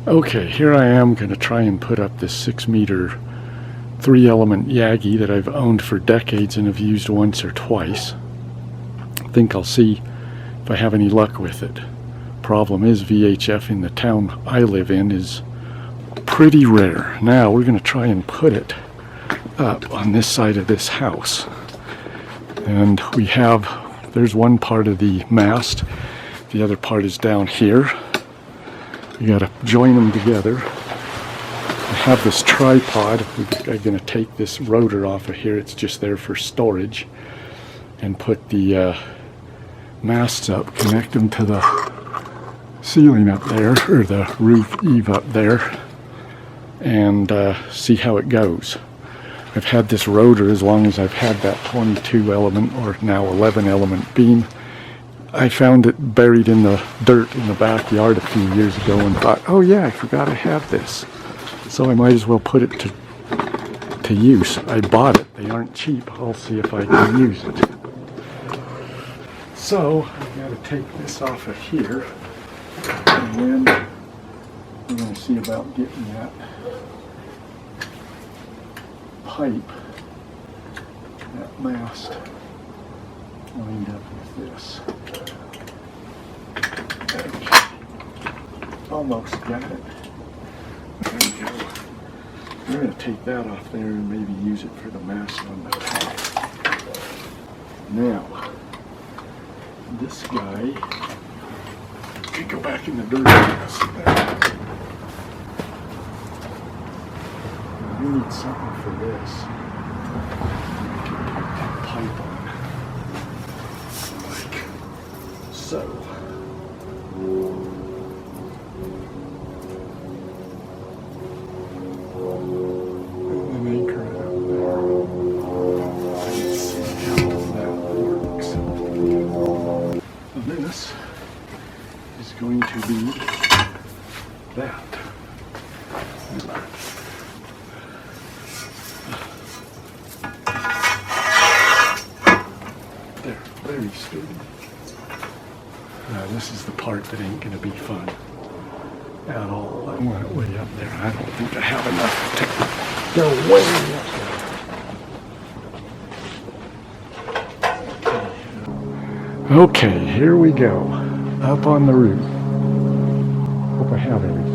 Okay, here I am going to try and put up this 6-meter 3-element Yagi that I've owned for decades and have used once or twice. I think I'll see if I have any luck with it. Problem is, VHF in the town I live in is pretty rare. Now we're going to try and put it up on this side of this house. And there's one part of the mast, the other part is down here. You got to join them together. I have this tripod. I'm going to take this rotor off of here. It's just there for storage. And put the masts up, connect them to the ceiling up there, or the roof eave up there, and see how it goes. I've had this rotor as long as I've had that 22 element, or now 11 element beam. I found it buried in the dirt in the backyard a few years ago and thought, oh yeah, I forgot I have this. So I might as well put it to use. I bought it. They aren't cheap. I'll see if I can use it. So I've got to take this off of here, and then we're going to see about getting that pipe, that mast, lined up with this. Okay. Almost got it. There we go. We're going to take that off there and maybe use it for the mast on the top. Now, this guy, you go back in the dirt. We need something for this. Pipe on, like so. And then anchor it up there. Let's see how that works. This is going to be that. There, very sturdy. Now this is the part that ain't going to be fun at all. I want it way up there. I don't think I have enough to go way up there. Okay, here we go. Up on the roof. Hope I have everything.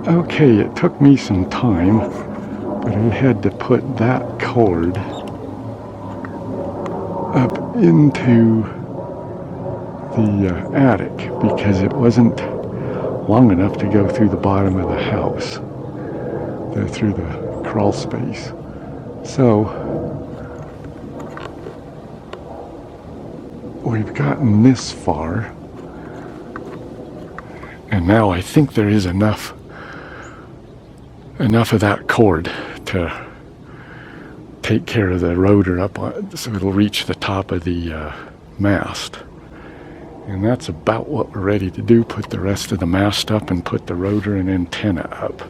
Okay, it took me some time, but I had to put that cord up into the attic because it wasn't long enough to go through the bottom of the house, through the crawl space. So we've gotten this far, and now I think there is enough of that cord to take care of the rotor up so it'll reach the top of the mast. And that's about what we're ready to do, put the rest of the mast up and put the rotor and antenna up.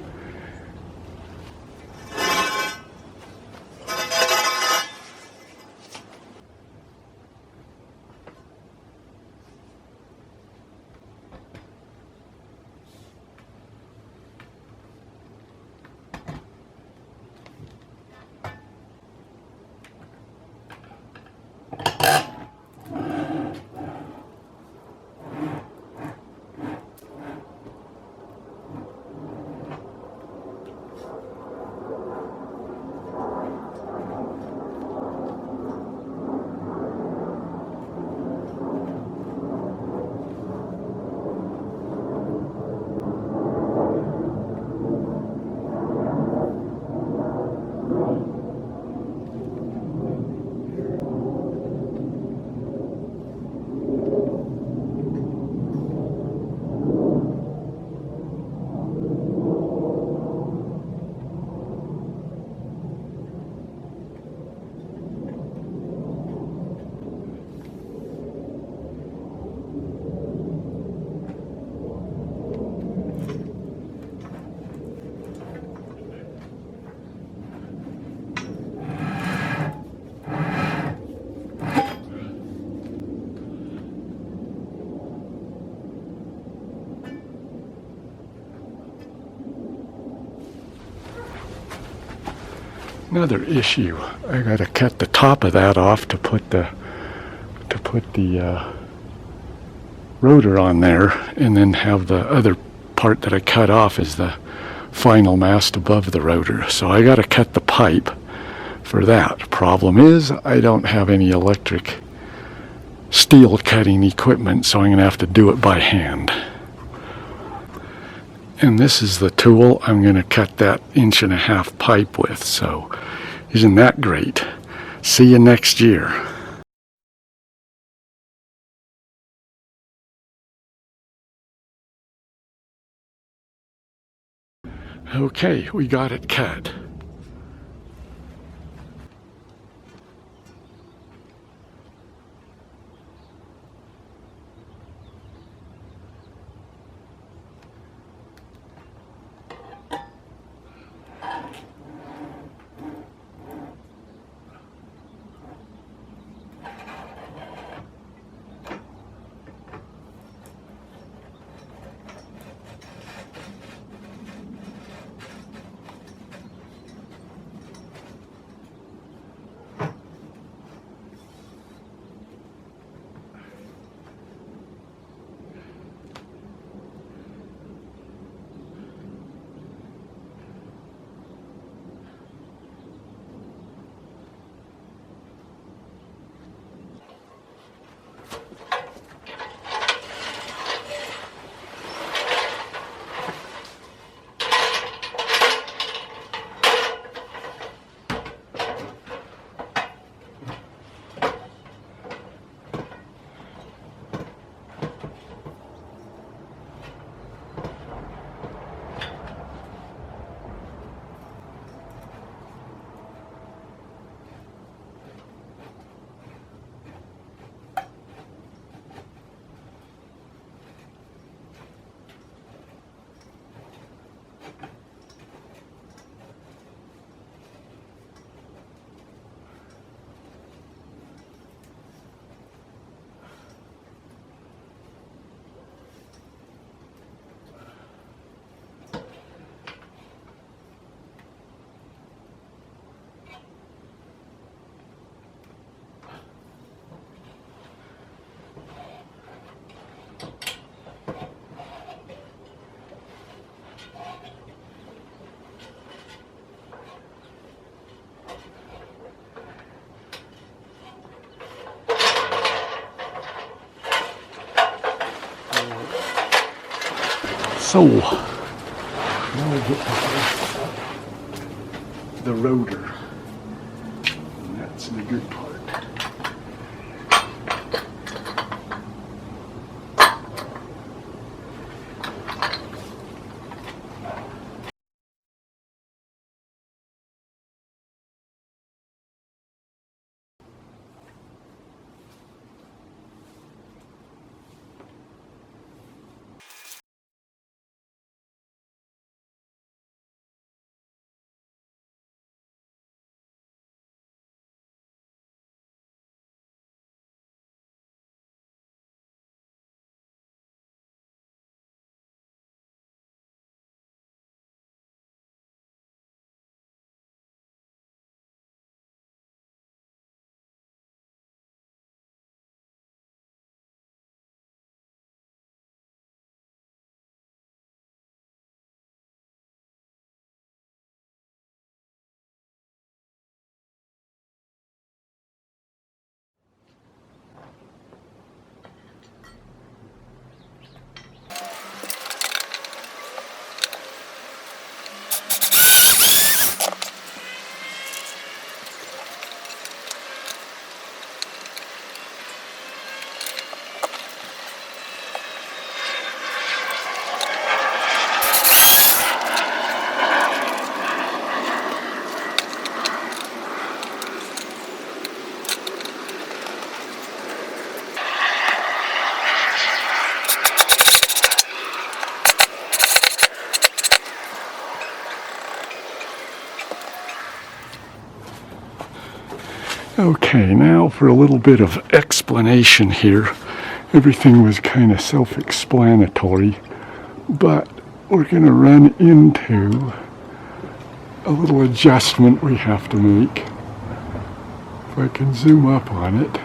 Another issue, I got to cut the top of that off to put the rotor on there, and then have the other part that I cut off is the final mast above the rotor. So I got to cut the pipe for that. Problem is, I don't have any electric steel cutting equipment, so I'm going to have to do it by hand. And this is the tool I'm going to cut that 1.5 inch pipe with, so isn't that great? See you next year. Okay, we got it cut. So, now I get to hoist up the rotor, and that's the good part. Okay, now for a little bit of explanation here. Everything was kind of self-explanatory, but we're going to run into a little adjustment we have to make. If I can zoom up on it.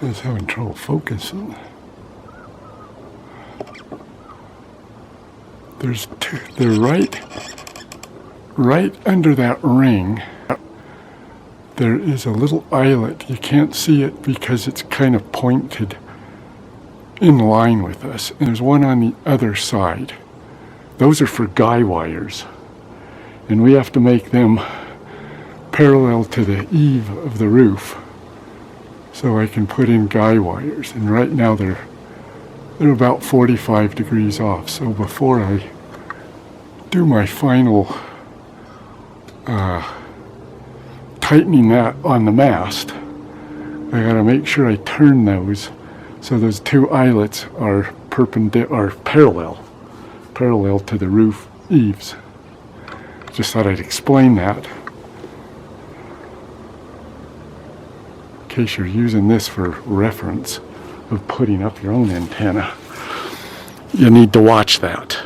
I was having trouble focusing. There's two, they're right under that ring. There is a little eyelet. You can't see it because it's kind of pointed in line with us. And there's one on the other side. Those are for guy wires. And we have to make them parallel to the eave of the roof so I can put in guy wires. And right now they're about 45 degrees off. So before I do my final tightening that on the mast, I gotta make sure I turn those so those two eyelets are parallel to the roof eaves. Just thought I'd explain that in case you're using this for reference of putting up your own antenna. You need to watch that.